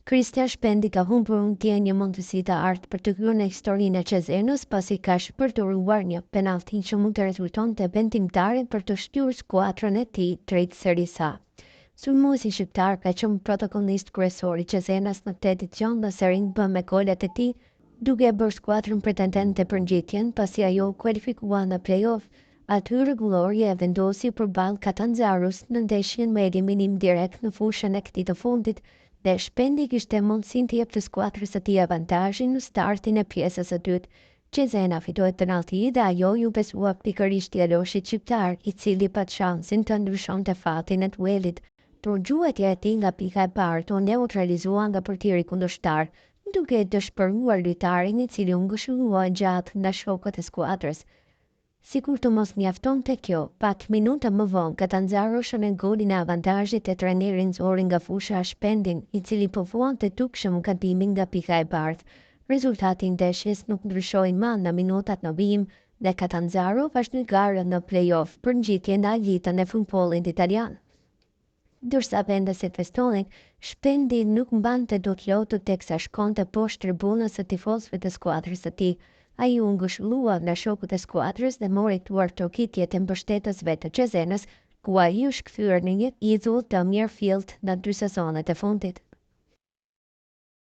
Cristian Shpendi ka humbur një mundësi të artë për të kryer në historinë e Cezenës pasi ka shpërdoruar një penallti që mund të rezultonte vendimtarin për të shtyrë skuadrën e tij drejt Serie A. Sulmuesi shqiptar ka qenë protagonist kryesor i Cezenës në 8 edicionet në Serie B me golet e tij, duke bërë skuadrën pretendente për ngjitjen pasi ajo kualifikua në play-off. Aty rregullorja e vendosi përballë Catanzaros në ndeshjen me eliminim direkt në fushën e këtij të fundit, dhe Shpendi kishte mundësinë të jepte skuadrës së tij avantazhin në startin e pjesës së dytë. Cezena fitoi penallti dhe ajo ju besua pikërisht djaloshit shqiptar, i cili pat shansin të ndryshonte fatin e duelit. Turgjuetja e tij nga pika e parë u neutralizua nga portieri kundërshtar, duke dëshpëruar lojtarin i cili u ngushëllua gjatë nga shokët e skuadrës. Sikur të mos mjaftonte kjo, pak minuta më vonë Catanzaro shënoi golin e avantazhit e trajnerin nxori nga fusha Shpendin, i cili po vuante dukshëm gabimin nga pika e bardhë. Rezultati i ndeshjes nuk ndryshoi më në minutat në vijim dhe Catanzaro vazhdoi garën në play-off për ngjitjen në elitën e futbollit italian. Ndërsa vendasit festonin, Shpendi nuk mbante dot lotu teksa shkonte poshtë tribunës së tifozëve të skuadrës së tij. Ai u ngushëllua nga shokët e skuadrës dhe mori tuar trokitjet e mbështetësve të Cezenës, ku ai u shkthyer në një idhull të mirëfillt në 2 sezonet e fundit.